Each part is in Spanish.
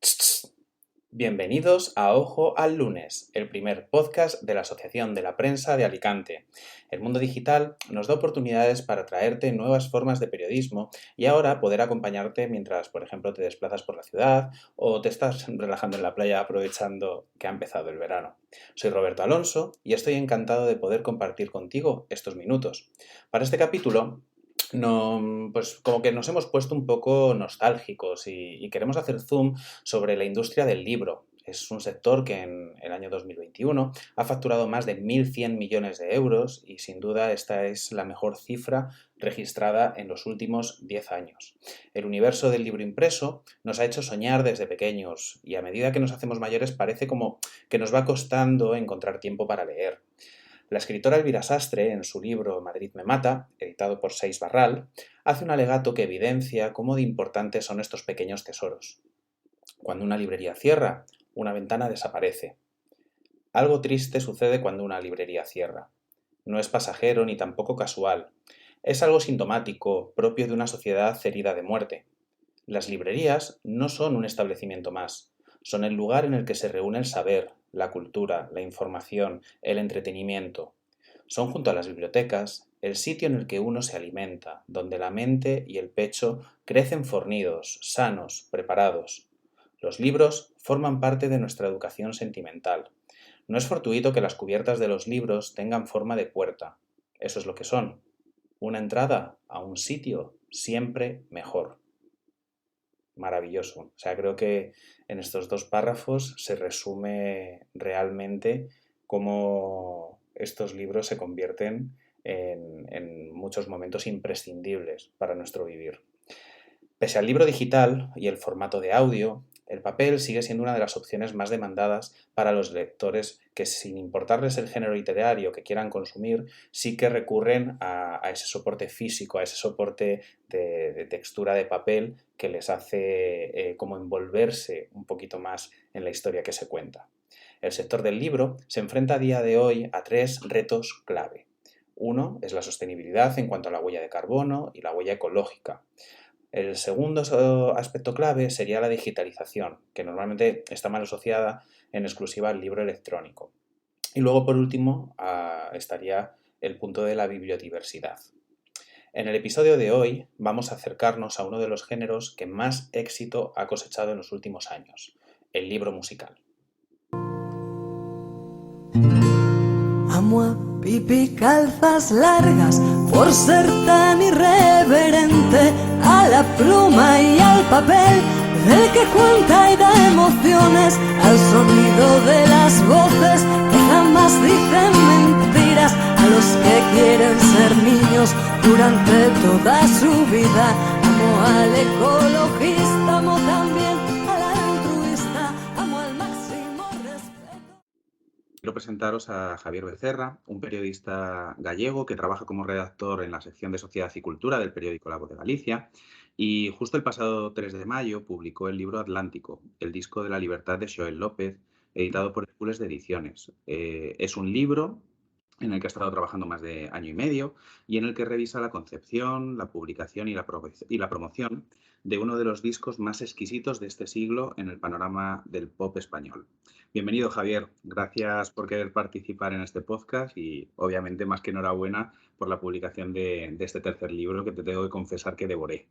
Tss, tss. Bienvenidos a Ojo al Lunes, el primer podcast de la Asociación de la Prensa de Alicante. El mundo digital nos da oportunidades para traerte nuevas formas de periodismo y ahora poder acompañarte mientras, por ejemplo, te desplazas por la ciudad o te estás relajando en la playa aprovechando que ha empezado el verano. Soy Roberto Alonso y estoy encantado de poder compartir contigo estos minutos. Para este capítulo no, pues como que nos hemos puesto un poco nostálgicos y queremos hacer zoom sobre la industria del libro. Es un sector que en el año 2021 ha facturado más de 1.100 millones de euros y sin duda esta es la mejor cifra registrada en los últimos 10 años. El universo del libro impreso nos ha hecho soñar desde pequeños y a medida que nos hacemos mayores parece como que nos va costando encontrar tiempo para leer. La escritora Elvira Sastre, en su libro Madrid me mata, editado por Seix Barral, hace un alegato que evidencia cómo de importantes son estos pequeños tesoros. Cuando una librería cierra, una ventana desaparece. Algo triste sucede cuando una librería cierra. No es pasajero ni tampoco casual. Es algo sintomático, propio de una sociedad herida de muerte. Las librerías no son un establecimiento más, son el lugar en el que se reúne el saber, la cultura, la información, el entretenimiento. Son junto a las bibliotecas el sitio en el que uno se alimenta, donde la mente y el pecho crecen fornidos, sanos, preparados. Los libros forman parte de nuestra educación sentimental. No es fortuito que las cubiertas de los libros tengan forma de puerta. Eso es lo que son. Una entrada a un sitio siempre mejor. Maravilloso. O sea, creo que en estos dos párrafos se resume realmente cómo estos libros se convierten en muchos momentos imprescindibles para nuestro vivir. Pese al libro digital y el formato de audio, el papel sigue siendo una de las opciones más demandadas para los lectores que, sin importarles el género literario que quieran consumir, sí que recurren a ese soporte físico, a ese soporte de textura de papel que les hace como envolverse un poquito más en la historia que se cuenta. El sector del libro se enfrenta a día de hoy a tres retos clave. Uno es la sostenibilidad en cuanto a la huella de carbono y la huella ecológica. El segundo aspecto clave sería la digitalización, que normalmente está mal asociada en exclusiva al libro electrónico. Y luego, por último, estaría el punto de la bibliodiversidad. En el episodio de hoy vamos a acercarnos a uno de los géneros que más éxito ha cosechado en los últimos años, el libro musical. Amo a Pipi Calzas Largas por ser tan irreverente, a la pluma y al papel del que cuenta y da emociones, al sonido de las voces que jamás dicen mentiras, a los que quieren ser niños durante toda su vida. Amo al ecologista, amo también al altruista, amo al máximo respeto. Quiero presentaros a Javier Becerra, un periodista gallego que trabaja como redactor en la sección de Sociedad y Cultura del periódico La Voz de Galicia y justo el pasado 3 de mayo publicó el libro Atlántico, el disco de la libertad de Xoel López, editado por Hércules de Ediciones. Es un libro en el que ha estado trabajando más de año y medio y en el que revisa la concepción, la publicación y la promoción de uno de los discos más exquisitos de este siglo en el panorama del pop español. Bienvenido, Javier. Gracias por querer participar en este podcast y, obviamente, más que enhorabuena por la publicación de este tercer libro que te tengo que confesar que devoré.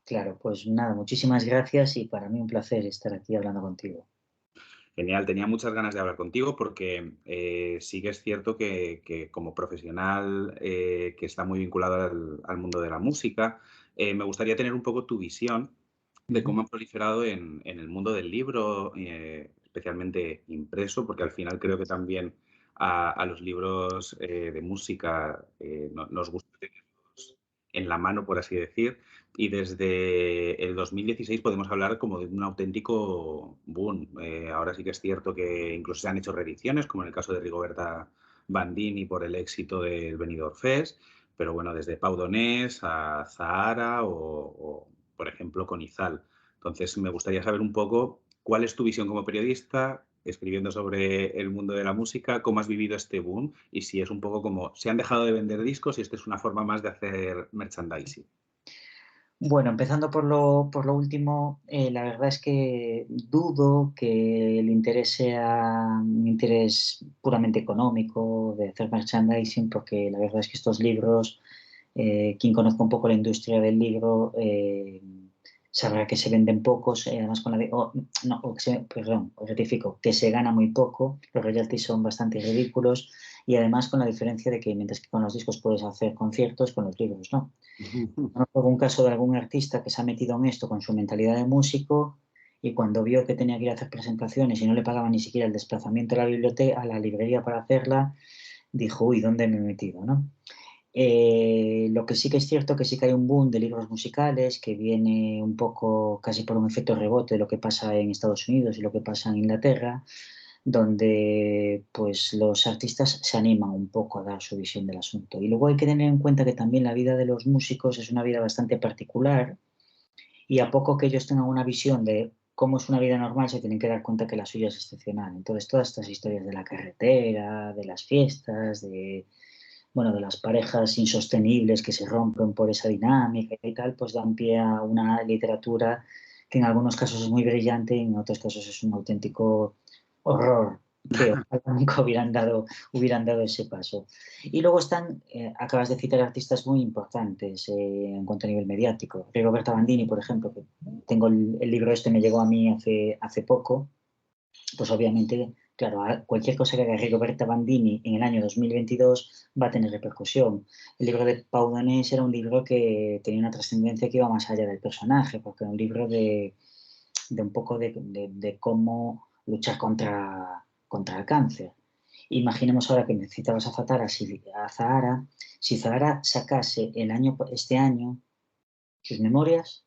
Claro, pues nada, muchísimas gracias y para mí un placer estar aquí hablando contigo. Genial, tenía muchas ganas de hablar contigo porque sí que es cierto que como profesional que está muy vinculado al mundo de la música, me gustaría tener un poco tu visión de cómo ha proliferado en el mundo del libro, especialmente impreso, porque al final creo que también a los libros de música nos gusta tenerlos en la mano, por así decir, y desde el 2016 podemos hablar como de un auténtico boom. Ahora sí que es cierto que incluso se han hecho reediciones, como en el caso de Rigoberta Bandini por el éxito del Benidorm Fest, pero bueno, desde Pau Donés a Zahara o por ejemplo, con Izal. Entonces, me gustaría saber un poco cuál es tu visión como periodista, escribiendo sobre el mundo de la música, cómo has vivido este boom y si es un poco como, ¿se han dejado de vender discos y esta es una forma más de hacer merchandising? Bueno, empezando por lo último, la verdad es que dudo que el interés sea un interés puramente económico de hacer merchandising, porque la verdad es que estos libros, quien conozca un poco la industria del libro, sabrá que se venden pocos, además con la no, perdón, os rectifico, que se gana muy poco, los royalties son bastante ridículos y además con la diferencia de que mientras que con los discos puedes hacer conciertos, con los libros no. Conozco algún caso de algún artista que se ha metido en esto con su mentalidad de músico y cuando vio que tenía que ir a hacer presentaciones y no le pagaban ni siquiera el desplazamiento a la biblioteca, a la librería para hacerla, dijo, uy, ¿dónde me he metido, no? Lo que sí que es cierto que sí que hay un boom de libros musicales que viene un poco casi por un efecto rebote de lo que pasa en Estados Unidos y lo que pasa en Inglaterra, donde pues los artistas se animan un poco a dar su visión del asunto. Y luego hay que tener en cuenta que también la vida de los músicos es una vida bastante particular y a poco que ellos tengan una visión de cómo es una vida normal, se tienen que dar cuenta que la suya es excepcional. Entonces, todas estas historias de la carretera, de las fiestas, bueno, de las parejas insostenibles que se rompen por esa dinámica y tal, pues dan pie a una literatura que en algunos casos es muy brillante y en otros casos es un auténtico horror que ojalá nunca hubieran dado ese paso. Y luego están, acabas de citar artistas muy importantes en cuanto a nivel mediático. Rigoberta Bandini, por ejemplo, que tengo el libro este, me llegó a mí hace poco, pues obviamente, claro, cualquier cosa que haga Rigoberta Bandini en el año 2022 va a tener repercusión. El libro de Pau Donés era un libro que tenía una trascendencia que iba más allá del personaje, porque era un libro de un poco de cómo luchar contra el cáncer. Imaginemos ahora que necesitabas a Zahara, si Zahara sacase este año sus memorias,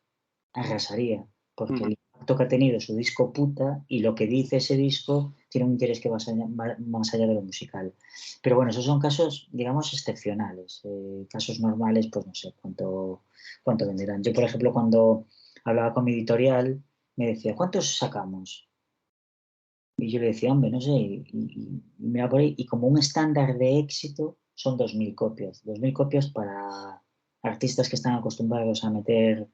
arrasaría, porque el impacto que ha tenido su disco Puta y lo que dice ese disco tiene un interés que va más allá de lo musical. Pero bueno, esos son casos, digamos, excepcionales. Casos normales, pues no sé cuánto venderán. Yo, por ejemplo, cuando hablaba con mi editorial, me decía, ¿cuántos sacamos? Y yo le decía, hombre, no sé, y mira por ahí, y como un estándar de éxito son 2.000 copias. 2.000 copias para artistas que están acostumbrados a meter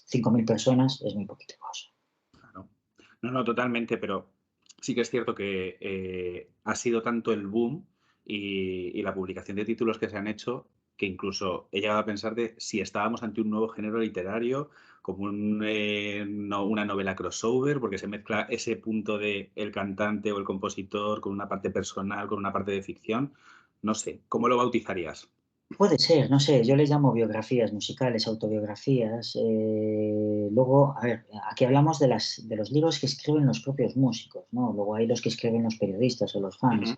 5.000 personas es muy poquita cosa. Claro. No, no, totalmente, pero sí que es cierto que ha sido tanto el boom y la publicación de títulos que se han hecho que incluso he llegado a pensar de si estábamos ante un nuevo género literario, como una novela crossover, porque se mezcla ese punto de el cantante o el compositor con una parte personal, con una parte de ficción. No sé, ¿cómo lo bautizarías? Puede ser, no sé, yo les llamo biografías musicales, autobiografías. Luego, a ver, aquí hablamos de los libros que escriben los propios músicos, ¿no? Luego hay los que escriben los periodistas o los fans.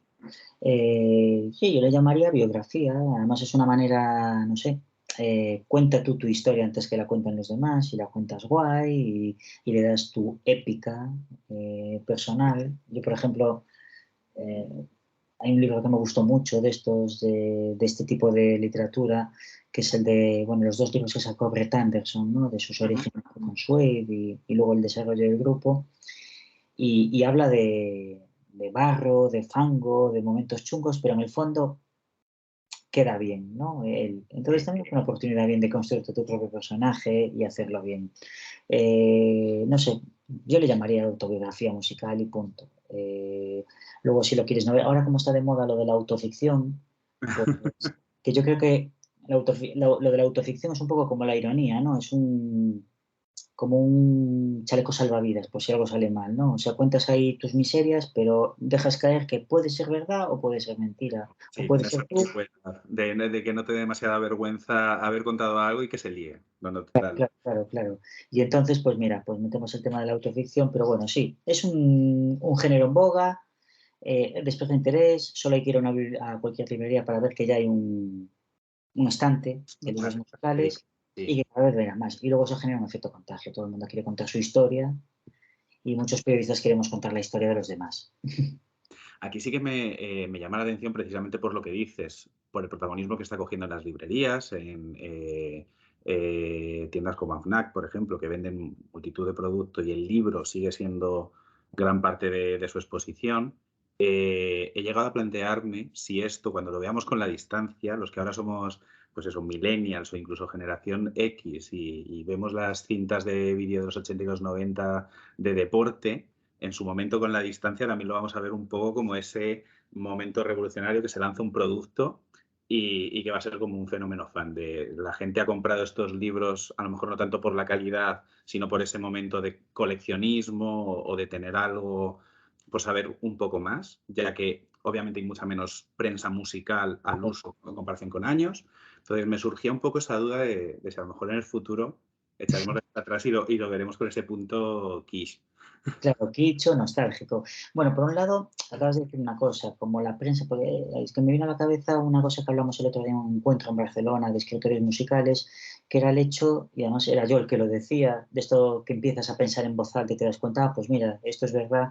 Sí, yo le llamaría biografía, además es una manera, no sé, cuenta tú tu historia antes que la cuenten los demás y la cuentas guay y le das tu épica personal. Yo, por ejemplo, eh, hay un libro que me gustó mucho de este tipo de literatura, que es el de, bueno, los dos libros que sacó Brett Anderson, ¿no? De sus orígenes con Suede y luego el desarrollo del grupo, y habla de barro, de fango, de momentos chungos, pero en el fondo queda bien, ¿no? Entonces también es una oportunidad bien de construirte tu propio personaje y hacerlo bien. No sé, yo le llamaría autobiografía musical y punto. Luego, si lo quieres no ver, ahora como está de moda lo de la autoficción, pues que yo creo que lo de la autoficción es un poco como la ironía, ¿no? Es como un chaleco salvavidas, por si algo sale mal, ¿no? O sea, cuentas ahí tus miserias, pero dejas caer que puede ser verdad o puede ser mentira, o Sí, puede con esa ser tú. ambigüedad de que no te dé demasiada vergüenza haber contado algo y que se líe. No, no, total. Claro, claro, claro. Y entonces, pues mira, pues metemos el tema de la autoficción, pero bueno, sí, es un género en boga, despierta interés, solo hay que ir a cualquier librería para ver que ya hay un estante de libros Las bibliotecas, musicales y sí. que cada vez verá más. Y luego eso genera un efecto contagio, todo el mundo quiere contar su historia y muchos periodistas queremos contar la historia de los demás. Aquí sí que me llama la atención precisamente por lo que dices, por el protagonismo que está cogiendo en las librerías, en tiendas como AFNAC, por ejemplo, que venden multitud de productos y el libro sigue siendo gran parte de su exposición. He llegado a plantearme si esto, cuando lo veamos con la distancia, los que ahora somos pues eso, millennials o incluso generación X y vemos las cintas de vídeo de los 80 y los 90 de deporte, en su momento con la distancia también lo vamos a ver un poco como ese momento revolucionario que se lanza un producto y que va a ser como un fenómeno fan. La gente ha comprado estos libros, a lo mejor no tanto por la calidad, sino por ese momento de coleccionismo o de tener algo, por saber un poco más, ya que obviamente hay mucha menos prensa musical al uso en comparación con años. Entonces me surgía un poco esa duda de si a lo mejor en el futuro echaremos atrás y lo veremos con ese punto quiche. Claro, quicho, nostálgico. Bueno, por un lado, acabas de decir una cosa, como la prensa, porque es que me vino a la cabeza una cosa que hablamos el otro día en un encuentro en Barcelona de escritores musicales, que era el hecho, y además era yo el que lo decía, de esto que empiezas a pensar en voz alta y te das cuenta, pues mira, esto es verdad.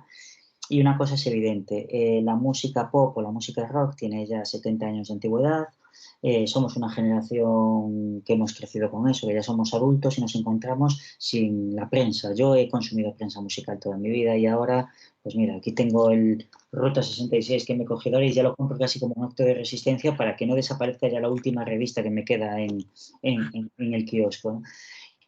Y una cosa es evidente, la música pop o la música rock tiene ya 70 años de antigüedad, somos una generación que hemos crecido con eso, que ya somos adultos y nos encontramos sin la prensa. Yo he consumido prensa musical toda mi vida y ahora, pues mira, aquí tengo el Ruta 66 que me he cogido ahora y ya lo compro casi como un acto de resistencia para que no desaparezca ya la última revista que me queda en el kiosco, ¿no?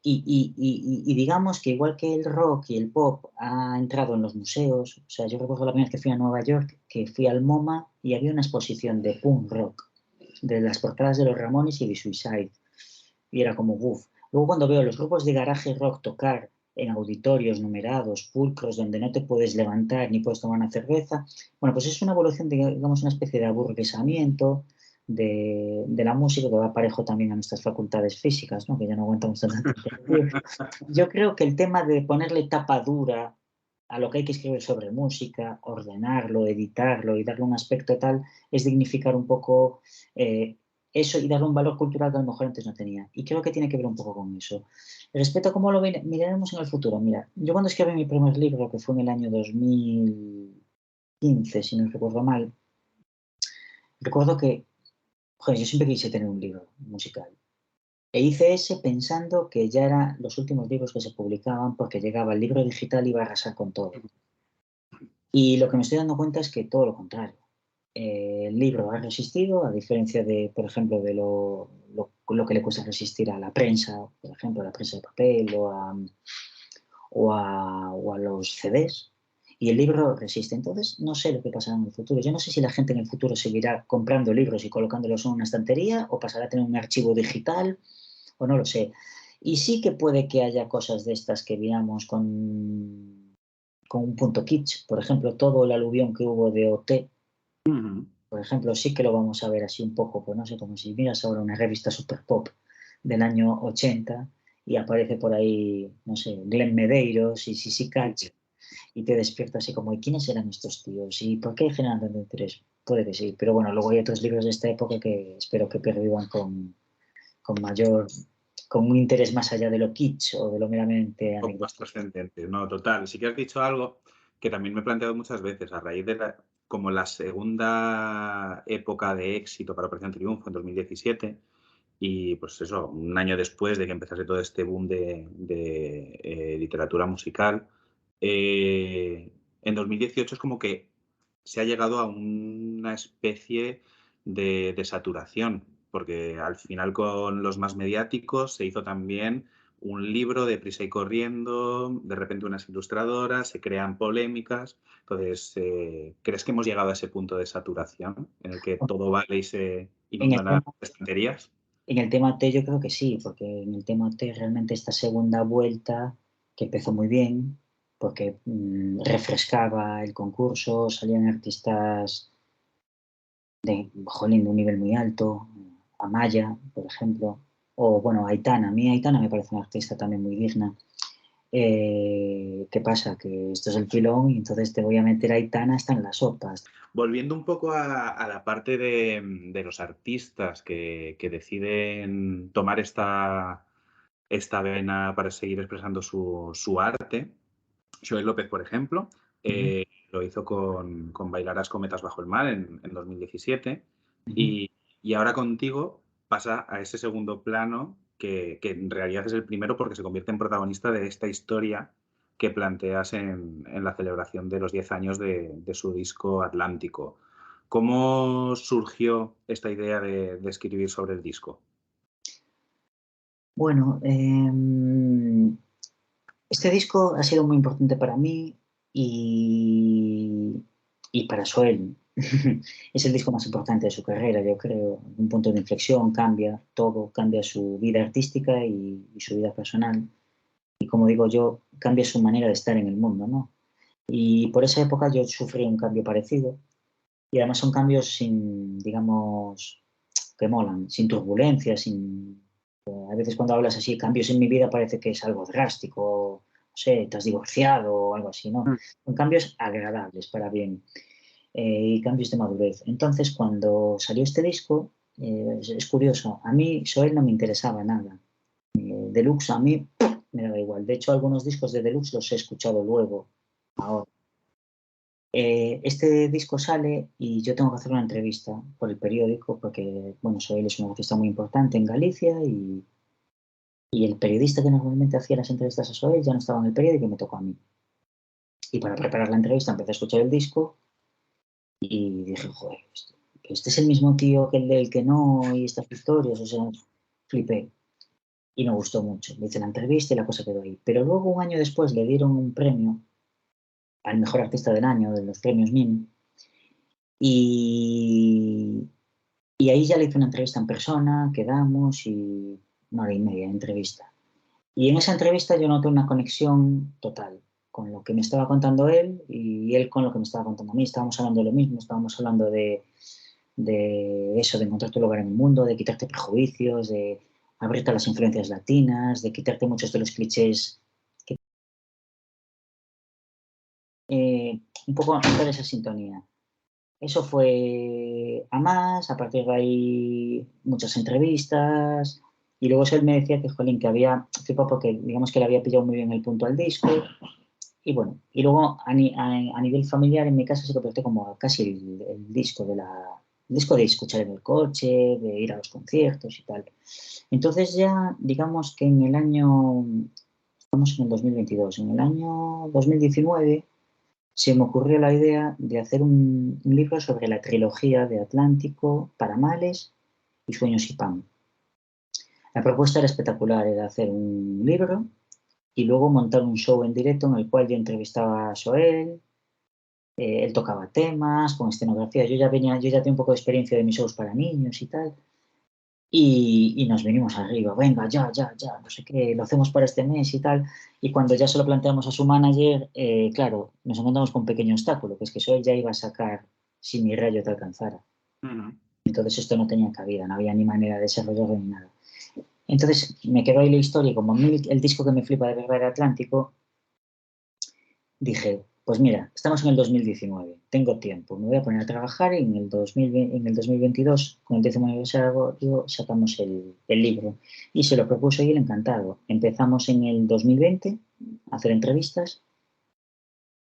Y digamos que igual que el rock y el pop ha entrado en los museos, o sea, yo recuerdo la primera vez que fui a Nueva York, que fui al MoMA y había una exposición de punk rock, de las portadas de los Ramones y de Suicide, y era como, uff. Luego cuando veo los grupos de garaje rock tocar en auditorios numerados, pulcros, donde no te puedes levantar ni puedes tomar una cerveza, bueno, pues es una evolución, de, digamos, una especie de aburguesamiento de la música que va parejo también a nuestras facultades físicas, ¿no? Que ya no aguantamos tanto tiempo. Yo creo que el tema de ponerle tapa dura a lo que hay que escribir sobre música, ordenarlo, editarlo y darle un aspecto tal, es dignificar un poco eso y darle un valor cultural que a lo mejor antes no tenía. Y creo que tiene que ver un poco con eso. Respecto a cómo lo miraremos en el futuro, mira, yo cuando escribí mi primer libro, que fue en el año 2015, si no recuerdo mal, recuerdo que, joder, yo siempre quise tener un libro musical. E hice ese pensando que ya eran los últimos libros que se publicaban porque llegaba el libro digital y iba a arrasar con todo. Y lo que me estoy dando cuenta es que todo lo contrario. El libro ha resistido, a diferencia de, por ejemplo, de lo que le cuesta resistir a la prensa, por ejemplo, a la prensa de papel o a los CDs. Y el libro resiste. Entonces, no sé lo que pasará en el futuro. Yo no sé si la gente en el futuro seguirá comprando libros y colocándolos en una estantería o pasará a tener un archivo digital o no lo sé. Y sí que puede que haya cosas de estas que veamos con un punto kitsch. Por ejemplo, todo el aluvión que hubo de OT, por ejemplo, sí que lo vamos a ver así un poco, pues no sé, como si miras ahora una revista super pop del año 80 y aparece por ahí, no sé, Glenn Medeiros y Sissy Catch y te despierta así como, ¿y quiénes eran estos tíos? ¿Y por qué generan tanto interés? Puede que sí, pero bueno, luego hay otros libros de esta época que espero que pervivan con mayor, con un interés más allá de lo kitsch o de lo meramente Poco más anecdótico. trascendente. No, total. Sí que has dicho algo que también me he planteado muchas veces a raíz de como la segunda época de éxito para Operación Triunfo en 2017 y pues eso, un año después de que empezase todo este boom de literatura musical, en 2018 es como que se ha llegado a una especie de saturación, porque al final con los más mediáticos se hizo también un libro de prisa y corriendo, de repente unas ilustradoras, se crean polémicas. Entonces, ¿crees que hemos llegado a ese punto de saturación en el que todo vale y se En el inundan las tema, estanterías? en el tema T yo creo que sí, porque en el tema T realmente esta segunda vuelta, que empezó muy bien, porque refrescaba el concurso, salían artistas jolín, de un nivel muy alto, Amaya, por ejemplo, o bueno, Aitana. A mí Aitana me parece una artista también muy digna. ¿Qué pasa? Que esto es el filón y entonces te voy a meter a Aitana hasta en las sopas. Volviendo un poco a la parte de los artistas que deciden tomar esta vena para seguir expresando su arte, Joel López, por ejemplo, Uh -huh, lo hizo con Bailarás cometas bajo el mar en 2017 uh -huh. y ahora contigo pasa a ese segundo plano que en realidad es el primero porque se convierte en protagonista de esta historia que planteas en la celebración de los 10 años de su disco Atlántico. ¿Cómo surgió esta idea de escribir sobre el disco? Bueno, este disco ha sido muy importante para mí y para Soel. Es el disco más importante de su carrera, yo creo. Un punto de inflexión, cambia todo, cambia su vida artística y su vida personal. Y como digo yo, cambia su manera de estar en el mundo, ¿no? Y por esa época yo sufrí un cambio parecido. Y además son cambios sin, digamos, que molan, sin turbulencias, sin... A veces cuando hablas así, cambios en mi vida parece que es algo drástico, no sé, te has divorciado o algo así, ¿no? Mm. Son cambios agradables para bien y cambios de madurez. Entonces, cuando salió este disco, es curioso, a mí Soel no me interesaba nada. Deluxe a mí me daba igual. De hecho, algunos discos de Deluxe los he escuchado luego, ahora. Este disco sale y yo tengo que hacer una entrevista por el periódico porque, bueno, Soel es un artista muy importante en Galicia y el periodista que normalmente hacía las entrevistas a Soel ya no estaba en el periódico y me tocó a mí. Y para preparar la entrevista empecé a escuchar el disco y dije, joder, este es el mismo tío que el del que no y estas historias, o sea, flipé y me gustó mucho. Le hice la entrevista y la cosa quedó ahí. Pero luego, un año después, le dieron un premio al mejor artista del año de los premios MIM y, y ahí ya le hice una entrevista en persona, quedamos y 1 hora y media de entrevista. Y en esa entrevista yo noté una conexión total con lo que me estaba contando él y él con lo que me estaba contando a mí. Estábamos hablando de lo mismo, estábamos hablando de eso, de encontrar tu lugar en el mundo, de quitarte prejuicios, de abrirte a las influencias latinas, de quitarte muchos de los clichés. Un poco notar esa sintonía. Eso fue a más, a partir de ahí muchas entrevistas y luego él me decía que, jolín, que había flipado porque digamos que le había pillado muy bien el punto al disco y bueno, y luego a nivel familiar en mi casa se convirtió como casi el disco el disco de escuchar en el coche, de ir a los conciertos y tal. Entonces ya digamos que en el año, estamos en el 2022, en el año 2019 se me ocurrió la idea de hacer un libro sobre la trilogía de Atlántico, Paramales y Sueños y Pan. La propuesta era espectacular, era hacer un libro y luego montar un show en directo en el cual yo entrevistaba a Soel, él tocaba temas con escenografía, yo ya tengo un poco de experiencia de mis shows para niños y tal, y nos venimos arriba, venga, ya, no sé qué, lo hacemos para este mes y tal. Y cuando ya se lo planteamos a su manager, claro, nos encontramos con un pequeño obstáculo, que es que eso él ya iba a sacar si mi rayo te alcanzara. Ujú. Entonces esto no tenía cabida, no había ni manera de desarrollarlo ni nada. Entonces me quedó ahí la historia y como a mí el disco que me flipa de verdad era Atlántico, dije, pues mira, estamos en el 2019, tengo tiempo, me voy a poner a trabajar y en el 2020, en el 2022, con el 10º aniversario, sacamos el libro. Y se lo propuso y él encantado. Empezamos en el 2020 a hacer entrevistas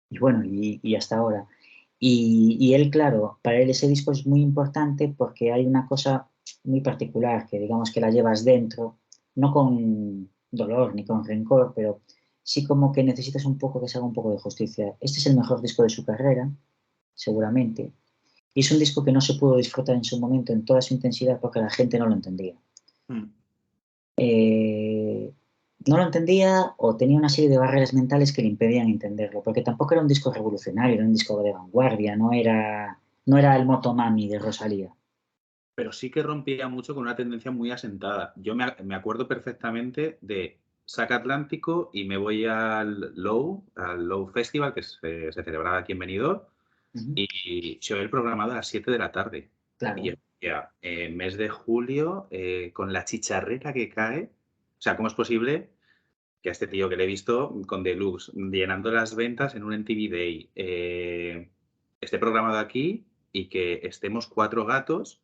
y bueno, y hasta ahora. Y él, claro, para él ese disco es muy importante porque hay una cosa muy particular que digamos que la llevas dentro, no con dolor ni con rencor, pero sí como que necesitas un poco que se haga un poco de justicia. Este es el mejor disco de su carrera, seguramente, y es un disco que no se pudo disfrutar en su momento en toda su intensidad porque la gente no lo entendía. Mm. Eh, no lo entendía o tenía una serie de barreras mentales que le impedían entenderlo, porque tampoco era un disco revolucionario, era un disco de vanguardia, no era el Motomami de Rosalía. Pero sí que rompía mucho con una tendencia muy asentada. Yo me acuerdo perfectamente de Saca Atlántico y me voy al Low Festival, que se celebraba aquí en Benidorm, Ujú, y yo el programado a las 7 de la tarde. Y claro, yo decía, mes de julio, con la chicharrera que cae, o sea, ¿cómo es posible que a este tío que le he visto con Deluxe, llenando las ventas en un MTV Day, esté programado aquí y que estemos cuatro gatos?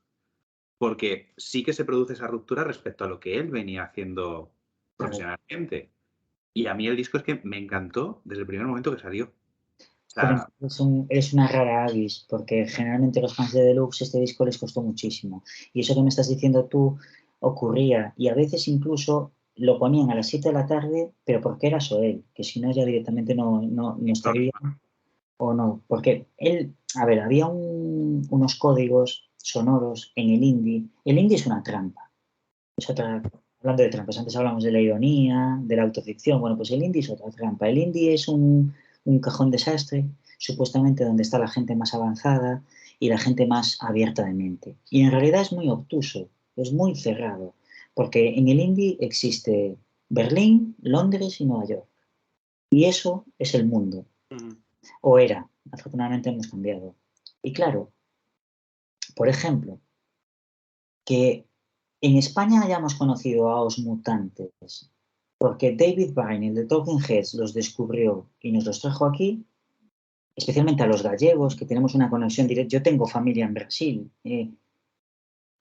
Porque sí que se produce esa ruptura respecto a lo que él venía haciendo claro. profesionalmente. Y a mí el disco es que me encantó desde el primer momento que salió. O Pero sea, eres una rara avis, porque generalmente los fans de Deluxe este disco les costó muchísimo. Y eso que me estás diciendo tú ocurría, y a veces incluso lo ponían a las 7 de la tarde, pero porque era Soel, que si no ya directamente no estaría o no. Porque él, a ver, había unos códigos sonoros en el indie. El indie es una trampa, es otra. hablando de trampas, antes hablamos de la ironía, de la autoficción. Bueno, pues el indie es otra trampa. El indie es un cajón desastre, supuestamente donde está la gente más avanzada y la gente más abierta de mente. Y en realidad es muy obtuso, es muy cerrado, porque en el indie existe Berlín, Londres y Nueva York. Y eso es el mundo. O era. Afortunadamente hemos cambiado. Y claro, por ejemplo, que en España hayamos conocido a Os Mutantes porque David Byrne, el de Talking Heads, los descubrió y nos los trajo aquí, especialmente a los gallegos, que tenemos una conexión directa. Yo tengo familia en Brasil.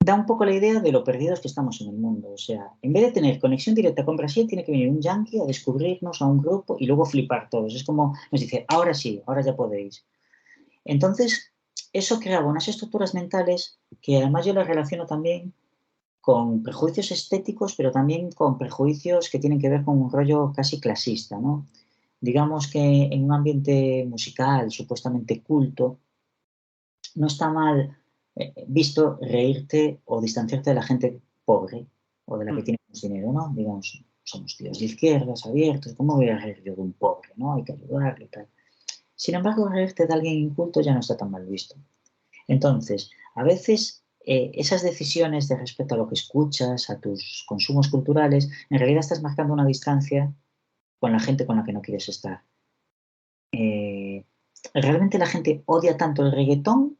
Da un poco la idea de lo perdidos que estamos en el mundo. O sea, en vez de tener conexión directa con Brasil, tiene que venir un yanqui a descubrirnos a un grupo y luego flipar todos. Es como nos dice, ahora sí, ahora ya podéis. Entonces, eso creaba unas estructuras mentales que además yo las relaciono también con prejuicios estéticos, pero también con prejuicios que tienen que ver con un rollo casi clasista, ¿no? Digamos que en un ambiente musical supuestamente culto, no está mal visto reírte o distanciarte de la gente pobre o de la que tiene más dinero, ¿no? Digamos, somos tíos de izquierdas, abiertos, ¿cómo voy a reír yo de un pobre, no? Hay que ayudarle y tal. Sin embargo, reírte de alguien inculto ya no está tan mal visto. Entonces, a veces esas decisiones de respecto a lo que escuchas, a tus consumos culturales, en realidad estás marcando una distancia con la gente con la que no quieres estar. ¿Realmente la gente odia tanto el reggaetón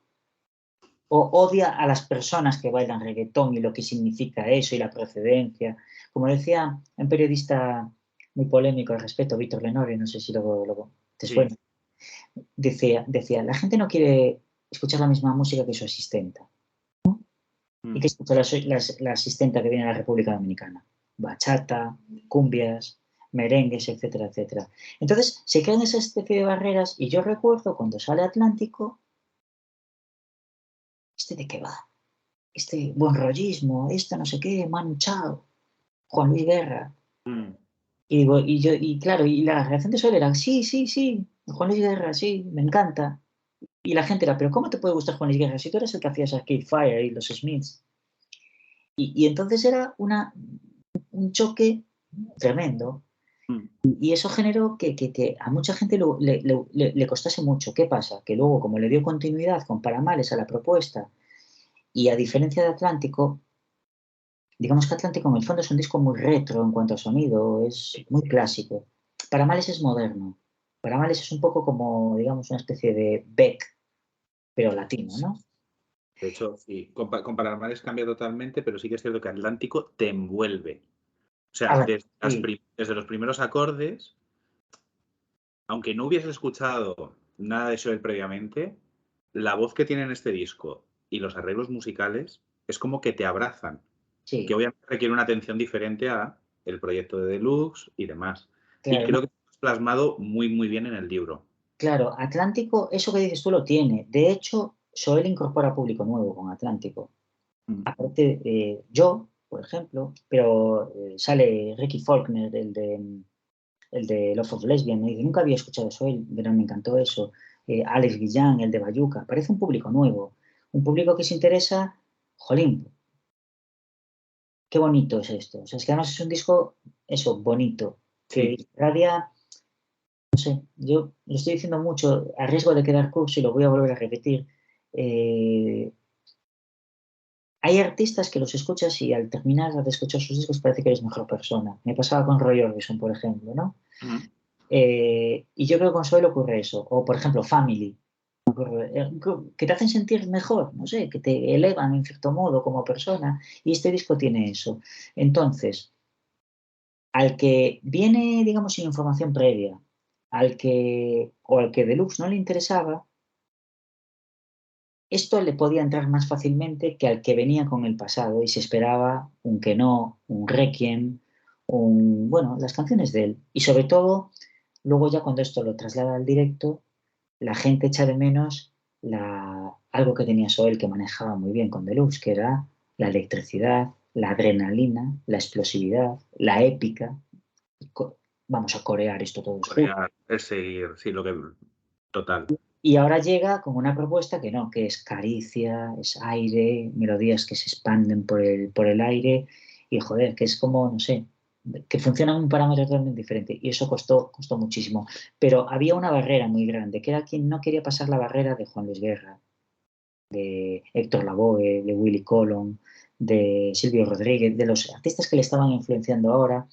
o odia a las personas que bailan reggaetón y lo que significa eso y la procedencia? Como decía un periodista muy polémico al respecto, Víctor Lenore, no sé si te suena, decía, la gente no quiere escuchar la misma música que su asistenta. ¿Y qué escucha la asistenta que viene de la República Dominicana? Bachata, cumbias, merengues, etcétera, etcétera. Entonces, se crean esa especie de barreras y yo recuerdo cuando sale Atlántico, ¿de qué va? Este buen rollismo, no sé qué, Manu Chao, Juan Luis Guerra. Y digo, y claro, y la reacción de Sol era, sí, sí, sí, Juan Luis Guerra, sí, me encanta. Y la gente era, pero ¿cómo te puede gustar Juan Luis Guerra si tú eres el que hacías Arcade Fire y los Smiths? Y entonces era un choque tremendo. Y eso generó que a mucha gente le costase mucho. ¿Qué pasa? Que luego, como le dio continuidad con Paramales a la propuesta, y a diferencia de Atlántico, digamos que Atlántico en el fondo es un disco muy retro en cuanto a sonido, es muy clásico. Paramales es moderno. Paramales es un poco como, digamos, una especie de Beck, pero latino, ¿no? De hecho, sí, con Paramales cambia totalmente, pero sí que es cierto que Atlántico te envuelve. O sea, desde los primeros acordes, aunque no hubieses escuchado nada de eso previamente, la voz que tiene en este disco y los arreglos musicales es como que te abrazan. Sí. Que obviamente requiere una atención diferente a el proyecto de Deluxe y demás. Claro, y creo que lo has plasmado muy, muy bien en el libro. Claro, Atlántico, eso que dices tú lo tiene. De hecho, Soel incorpora público nuevo con Atlántico. Aparte, yo, por ejemplo, pero sale Ricky Faulkner, el de Love of Lesbian, me dice, nunca había escuchado Soel, pero me encantó eso. Alex Guillán, el de Bayuca, parece un público nuevo, un público que se interesa, jolín, qué bonito es esto. O sea, es que además es un disco, eso, bonito, que irradia, no sé, yo lo estoy diciendo mucho, a riesgo de quedar curso y lo voy a volver a repetir. Hay artistas que los escuchas y al terminar de escuchar sus discos parece que eres mejor persona. Me pasaba con Roy Orbison, por ejemplo, ¿no? Y yo creo que con Soil ocurre eso. O, por ejemplo, Family, que te hacen sentir mejor, no sé, que te elevan en cierto modo como persona. Y este disco tiene eso. Entonces, al que viene, digamos, sin información previa, al que Deluxe no le interesaba, esto le podía entrar más fácilmente que al que venía con el pasado y se esperaba un que no, un Requiem, bueno, las canciones de él. Y sobre todo, luego ya cuando esto lo traslada al directo, la gente echa de menos algo que tenía Soel que manejaba muy bien con Deluxe, que era la electricidad, la adrenalina, la explosividad, la épica. Vamos a corear esto todos juntos. Corear, es seguir, sí, lo que... Total. Y ahora llega con una propuesta que no, que es caricia, es aire, melodías que se expanden por el aire y joder, que es como, no sé, que funciona en un parámetro totalmente diferente y eso costó muchísimo. Pero había una barrera muy grande, que era quien no quería pasar la barrera de Juan Luis Guerra, de Héctor Lavoe, de Willy Colón, de Silvio Rodríguez, de los artistas que le estaban influenciando ahora,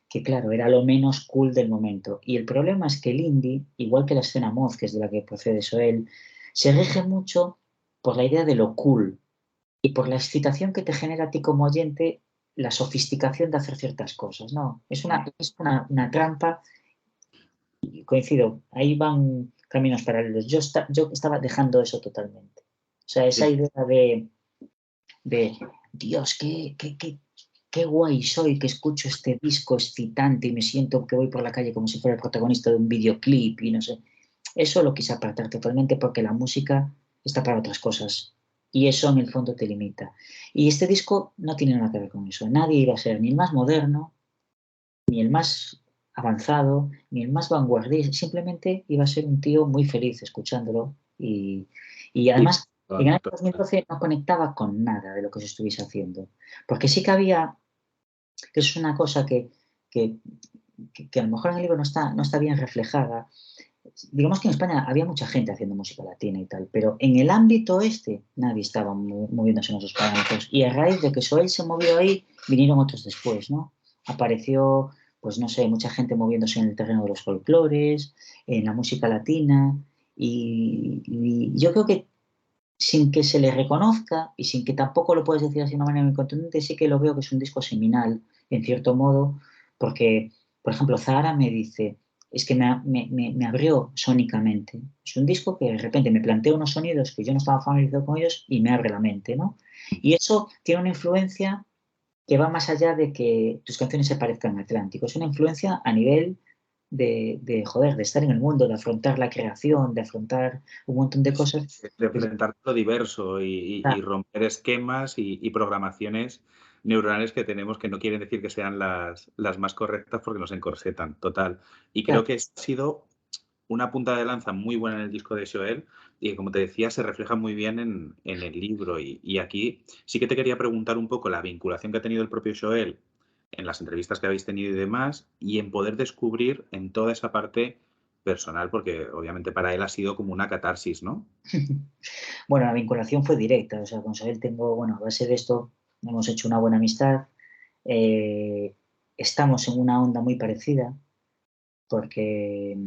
que claro, era lo menos cool del momento. Y el problema es que el indie, igual que la escena mod, que es de la que procede Soel, se rige mucho por la idea de lo cool y por la excitación que te genera a ti como oyente la sofisticación de hacer ciertas cosas, ¿no? Es una trampa y coincido, ahí van caminos paralelos. Yo estaba dejando eso totalmente. O sea, esa Sí, idea de Dios, qué guay soy que escucho este disco excitante y me siento que voy por la calle como si fuera el protagonista de un videoclip y no sé. Eso lo quise apartar totalmente porque la música está para otras cosas y eso en el fondo te limita. Y este disco no tiene nada que ver con eso. Nadie iba a ser ni el más moderno, ni el más avanzado, ni el más vanguardista. Simplemente iba a ser un tío muy feliz escuchándolo y sí, además en el año 2012 no conectaba con nada de lo que se estuviese haciendo. Porque sí que había, que es una cosa que, que a lo mejor en el libro no está bien reflejada. Digamos que en España había mucha gente haciendo música latina y tal, pero en el ámbito este nadie estaba moviéndose en esos parámetros. Y a raíz de que Soel se movió ahí, vinieron otros después, ¿no? Apareció, pues no sé, mucha gente moviéndose en el terreno de los folclores, en la música latina, y yo creo que sin que se le reconozca y sin que tampoco lo puedes decir así de una manera muy contundente, sí que lo veo que es un disco seminal, en cierto modo, porque, por ejemplo, Zahara me dice, es que me abrió sónicamente. Es un disco que de repente me plantea unos sonidos que yo no estaba familiarizado con ellos y me abre la mente, ¿no? Y eso tiene una influencia que va más allá de que tus canciones se parezcan a Atlántico. Es una influencia a nivel joder, de estar en el mundo, de afrontar la creación, de afrontar un montón de cosas. de enfrentar lo diverso y romper esquemas y programaciones neuronales que tenemos que no quieren decir que sean las más correctas porque nos encorsetan, total. Y creo Claro, que ha sido una punta de lanza muy buena en el disco de Joel y que, como te decía, se refleja muy bien en el libro. Y aquí sí que te quería preguntar un poco la vinculación que ha tenido el propio Joel en las entrevistas que habéis tenido y demás, y en poder descubrir en toda esa parte personal, porque obviamente para él ha sido como una catarsis, ¿no? bueno, la vinculación fue directa, o sea, con Soel tengo, bueno, a base de esto hemos hecho una buena amistad, eh, estamos en una onda muy parecida, porque,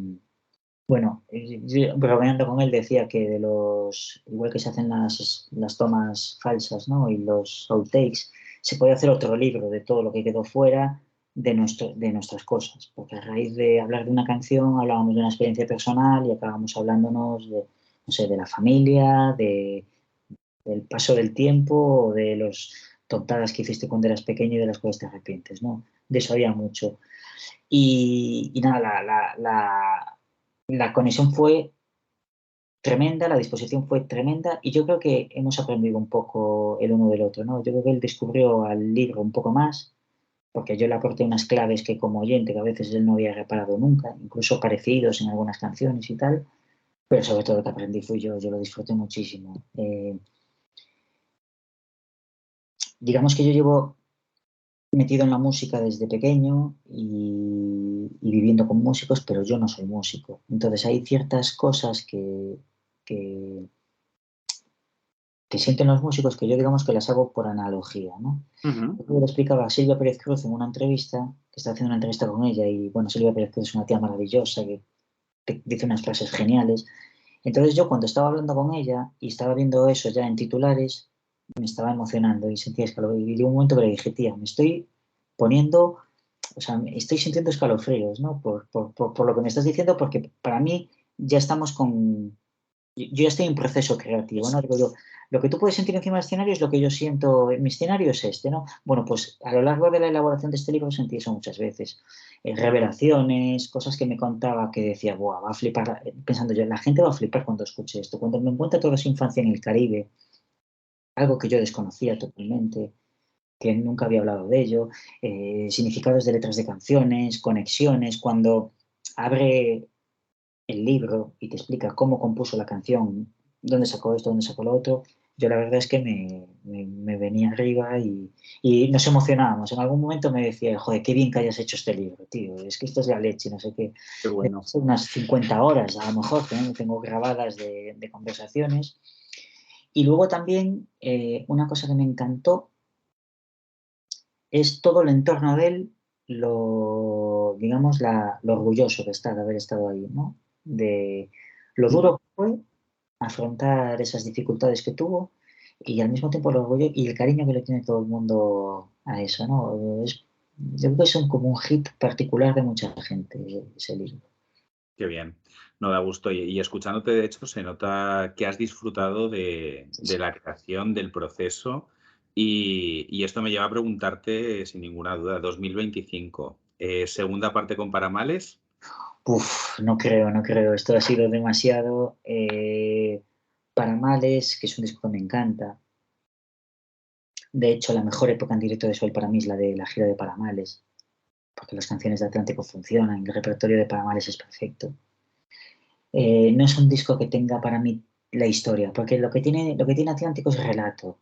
bueno, yo bromeando con él decía que de los, igual que se hacen las tomas falsas, ¿no? Y los outtakes, se puede hacer otro libro de todo lo que quedó fuera de nuestras cosas, porque a raíz de hablar de una canción hablábamos de una experiencia personal y acabamos hablándonos de, no sé, de la familia, del paso del tiempo o de las tontadas que hiciste cuando eras pequeño y de las cuales te arrepientes, ¿no? De eso había mucho. Y nada, la conexión fue tremenda, la disposición fue tremenda y yo creo que hemos aprendido un poco el uno del otro, ¿no? Yo creo que él descubrió al libro un poco más, porque yo le aporté unas claves que como oyente, que a veces él no había reparado nunca, incluso parecidos en algunas canciones y tal, pero sobre todo lo que aprendí fui yo lo disfruté muchísimo. Digamos que yo llevo metido en la música desde pequeño y viviendo con músicos, pero yo no soy músico. Entonces hay ciertas cosas que, que sienten los músicos que yo digamos que las hago por analogía, ¿no? Ujú. Yo le explicaba a Silvia Pérez Cruz en una entrevista, que está haciendo una entrevista con ella, y bueno, Silvia Pérez Cruz es una tía maravillosa que te dice unas frases geniales. Entonces yo cuando estaba hablando con ella y estaba viendo eso ya en titulares, me estaba emocionando y sentía escalofríos. Y llegó un momento que le dije, tía, me estoy poniendo, o sea, estoy sintiendo escalofríos, ¿no? Por lo que me estás diciendo, porque para mí ya estamos con, yo ya estoy en proceso creativo, ¿no? Digo yo, lo que tú puedes sentir encima del escenario es lo que yo siento, mi escenario es este, ¿no? Bueno, pues a lo largo de la elaboración de este libro sentí eso muchas veces. Revelaciones, cosas que me contaba que decía, Buah, va a flipar, pensando yo, la gente va a flipar cuando escuche esto. Cuando me encuentra toda su infancia en el Caribe, algo que yo desconocía totalmente, que nunca había hablado de ello, significados de letras de canciones, conexiones, cuando abre el libro y te explica cómo compuso la canción, dónde sacó esto, dónde sacó lo otro, yo la verdad es que me venía arriba y nos emocionábamos. En algún momento me decía, joder, qué bien que hayas hecho este libro, tío, es que esto es la leche, no sé qué. Qué bueno. Son unas 50 horas a lo mejor que ¿no? Tengo grabadas de conversaciones. Y luego también una cosa que me encantó es todo el entorno de él, digamos, lo orgulloso que está de haber estado ahí, ¿no? De lo duro que fue afrontar esas dificultades que tuvo y al mismo tiempo el orgullo y el cariño que le tiene todo el mundo a eso, ¿no? Yo creo que es como un hit particular de mucha gente ese libro. Qué bien. No da gusto. Y escuchándote, de hecho, se nota que has disfrutado de la creación, del proceso. Y esto me lleva a preguntarte, sin ninguna duda, 2025, segunda parte con Paramales. Uf, no creo, no creo. Esto ha sido demasiado para males, que es un disco que me encanta. De hecho, la mejor época en directo de Sol para mí es la de la gira de Paramales, porque las canciones de Atlántico funcionan, el repertorio de Paramales es perfecto. No es un disco que tenga para mí la historia, porque lo que tiene Atlántico es relato.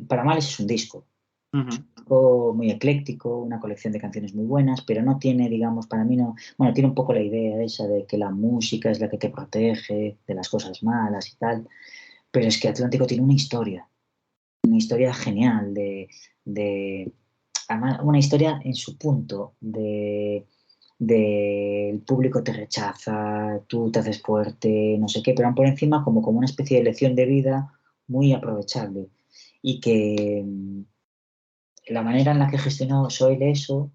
Paramales es un Ujú. disco muy ecléctico, una colección de canciones muy buenas, pero no tiene, digamos, para mí no, bueno, tiene un poco la idea esa de que la música es la que te protege de las cosas malas y tal, pero es que Atlántico tiene una historia genial de además, una historia en su punto de el público te rechaza, tú te haces fuerte, no sé qué, pero por encima como una especie de lección de vida muy aprovechable y que la manera en la que gestionó Soil eso,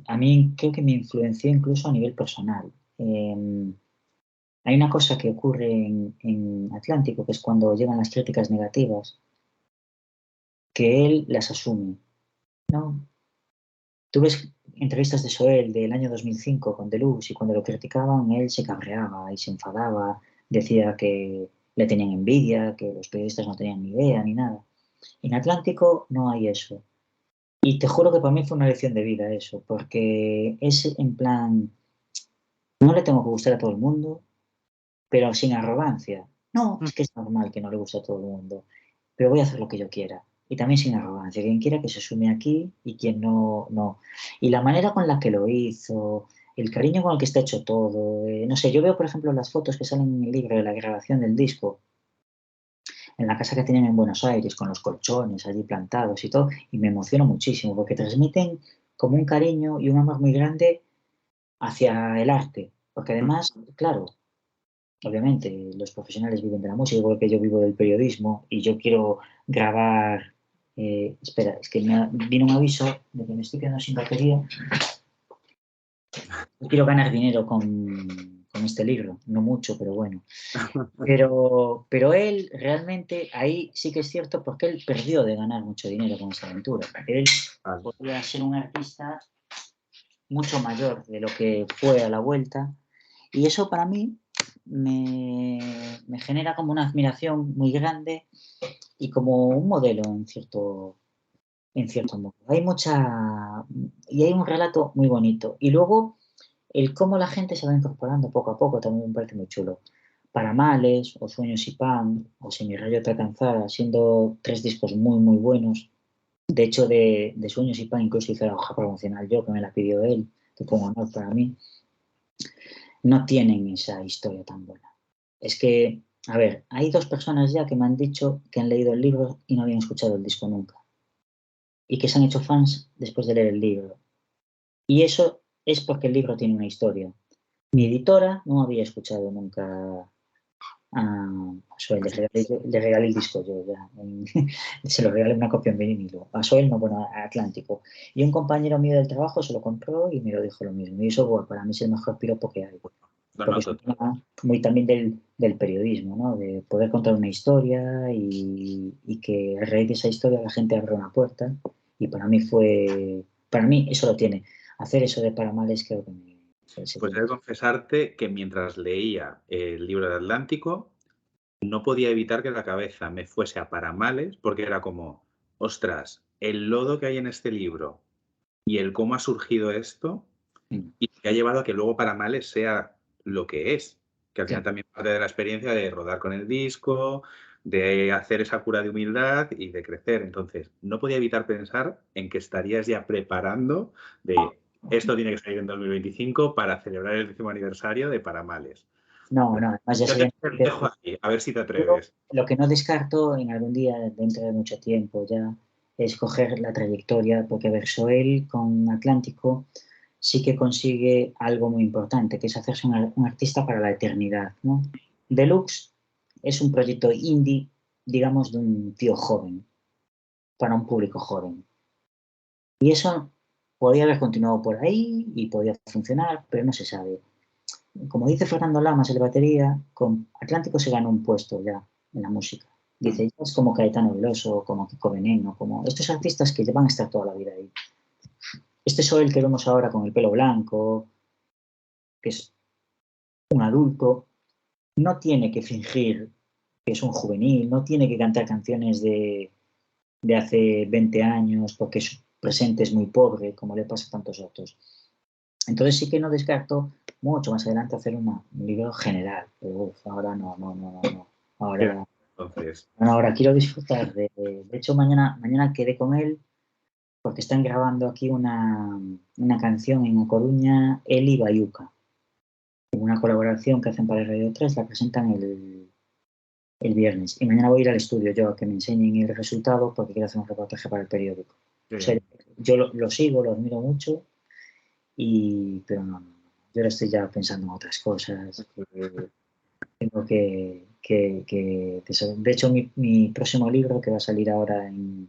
a mí creo que me influenció incluso a nivel personal. Hay una cosa que ocurre en Atlántico, que es cuando llegan las críticas negativas, que él las asume, ¿no? Tú ves entrevistas de Soel del año 2005 con Deluxe y cuando lo criticaban él se cabreaba y se enfadaba, decía que le tenían envidia, que los periodistas no tenían ni idea ni nada. En Atlántico no hay eso. Y te juro que para mí fue una lección de vida eso, porque es en plan, no le tengo que gustar a todo el mundo, pero sin arrogancia. No, es que es normal que no le guste a todo el mundo, pero voy a hacer lo que yo quiera. Y también sin arrogancia. Quien quiera que se sume aquí y quien no, no. Y la manera con la que lo hizo, el cariño con el que está hecho todo. No sé, yo veo, por ejemplo, las fotos que salen en el libro de la grabación del disco, en la casa que tienen en Buenos Aires, con los colchones allí plantados y todo, y me emociono muchísimo porque transmiten como un cariño y un amor muy grande hacia el arte. Porque además, claro, obviamente los profesionales viven de la música, igual que yo vivo del periodismo y yo quiero grabar. Espera, es que vino un aviso de que me estoy quedando sin batería. Yo quiero ganar dinero con este libro, no mucho, pero bueno. Pero él realmente, ahí sí que es cierto, porque él perdió de ganar mucho dinero con esa aventura. Él Vale. podía ser un artista mucho mayor de lo que fue a la vuelta. Y eso para mí me genera como una admiración muy grande y como un modelo en cierto modo. Y hay un relato muy bonito. Y luego el cómo la gente se va incorporando poco a poco también me parece muy chulo. Paramales, o Sueños y Pan, o Si mi rayo te alcanzara, siendo tres discos muy, muy buenos. De hecho, de Sueños y Pan incluso hice la hoja promocional yo, que me la pidió él, que fue un honor para mí. No tienen esa historia tan buena. Es que, a ver, hay dos personas ya que me han dicho que han leído el libro y no habían escuchado el disco nunca. Y que se han hecho fans después de leer el libro. Y eso es porque el libro tiene una historia. Mi editora no había escuchado nunca a Soel, le regalé el disco yo ya, se lo regalé una copia en vinilo. A Soel, no, bueno, a Atlántico. Y un compañero mío del trabajo se lo compró y me lo dijo lo mismo. Y eso, bueno, para mí es el mejor piropo que hay. No, Porque no, es un tema muy también del periodismo, ¿no? De poder contar una historia y que a raíz de esa historia la gente abra una puerta. Y para mí eso lo tiene. Hacer eso de Paramales creo que se pues he tiene. de confesarte que mientras leía el libro de Atlántico, no podía evitar que la cabeza me fuese a Paramales, porque era como, ostras, el lodo que hay en este libro y el cómo ha surgido esto Mm, y que ha llevado a que luego Paramales sea lo que es, que al final claro. también parte de la experiencia de rodar con el disco, de hacer esa cura de humildad y de crecer. Entonces, no podía evitar pensar en que estarías ya preparando de esto tiene que salir en 2025 para celebrar el 10º aniversario de Paramales. No, no, además ya Yo te sería... dejo aquí, a ver si te atreves. Lo que no descarto en algún día, dentro de mucho tiempo ya, es coger la trayectoria, porque Versoel con Atlántico sí que consigue algo muy importante, que es hacerse un artista para la eternidad, ¿no? Deluxe es un proyecto indie, digamos, de un tío joven, para un público joven. Y eso podía haber continuado por ahí y podía funcionar, pero no se sabe. Como dice Fernando Lamas, el batería, con Atlántico se ganó un puesto ya en la música. Dice, ya es como Caetano Veloso, como Kiko Veneno, como estos artistas que van a estar toda la vida ahí. Este Soel que vemos ahora con el pelo blanco, que es un adulto, no tiene que fingir que es un juvenil, no tiene que cantar canciones de hace 20 años porque su presente es muy pobre, como le pasa a tantos otros. Entonces sí que no descarto mucho más adelante hacer un libro general, pero ahora no. Ahora, Entonces, ahora quiero disfrutar de hecho, mañana quedé con él porque están grabando aquí una canción en A Coruña, él y Bayuca. Una colaboración que hacen para Radio 3, la presentan el viernes. Y mañana voy a ir al estudio yo a que me enseñen el resultado porque quiero hacer un reportaje para el periódico. O sea, yo lo sigo, lo admiro mucho, pero no. Yo ahora estoy ya pensando en otras cosas. Tengo de hecho, mi próximo libro que va a salir ahora en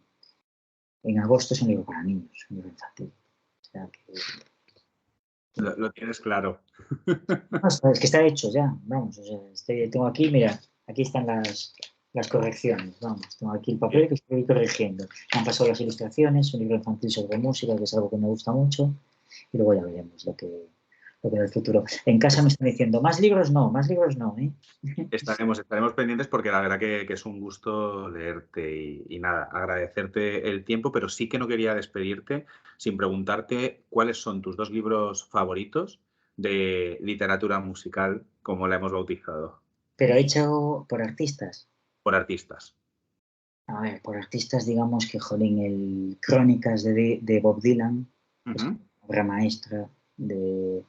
agosto es un libro para niños, un libro infantil. O sea que... Lo tienes claro. No, es que está hecho ya, vamos. O sea, tengo aquí, mira, aquí están las correcciones, vamos. Tengo aquí el papel que estoy corrigiendo. Me han pasado las ilustraciones, un libro infantil sobre música, que es algo que me gusta mucho, y luego ya veremos lo que da el futuro. En casa me están diciendo, más libros no, ¿eh? Estaremos pendientes porque la verdad que es un gusto leerte y nada, agradecerte el tiempo, pero sí que no quería despedirte sin preguntarte cuáles son tus 2 libros favoritos de literatura musical, como la hemos bautizado, Pero hecho por artistas. por artistas. A ver, por artistas, digamos que, jolín, el Crónicas de Bob Dylan, que es una obra maestra el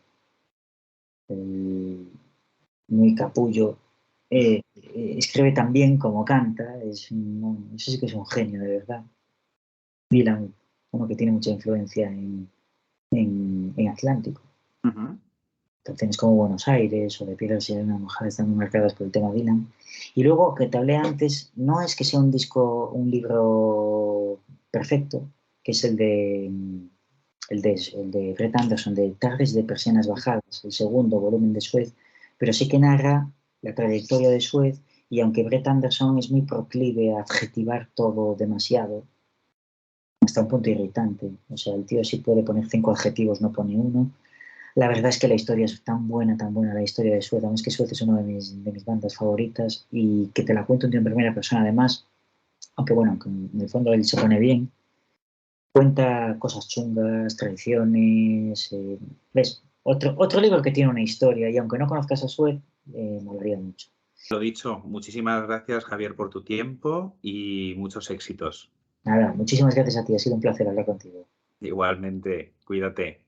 muy capullo. Escribe tan bien como canta, eso sí que es un genio, de verdad. Dylan, uno que tiene mucha influencia en Atlántico. Canciones como Buenos Aires o de Piedras y Arena Mojada están muy marcadas por el tema Dylan. Y luego, que te hablé antes, no es que sea un libro perfecto, que es el de Brett Anderson, de Tardes de Persianas Bajadas, el segundo volumen de Suez, pero sí que narra la trayectoria de Suez, y aunque Brett Anderson es muy proclive a adjetivar todo demasiado, hasta un punto irritante, o sea, el tío sí puede poner 5 adjetivos, no pone uno. La verdad es que la historia es tan buena la historia de Suez, además que Suez es una de mis bandas favoritas, y que te la cuento en primera persona además, aunque bueno, en el fondo él se pone bien, cuenta cosas chungas, tradiciones, ¿ves? Otro libro que tiene una historia, y aunque no conozcas a Suez, molaría mucho. Lo dicho, muchísimas gracias, Javier, por tu tiempo y muchos éxitos. Nada, muchísimas gracias a ti, ha sido un placer hablar contigo. Igualmente, cuídate.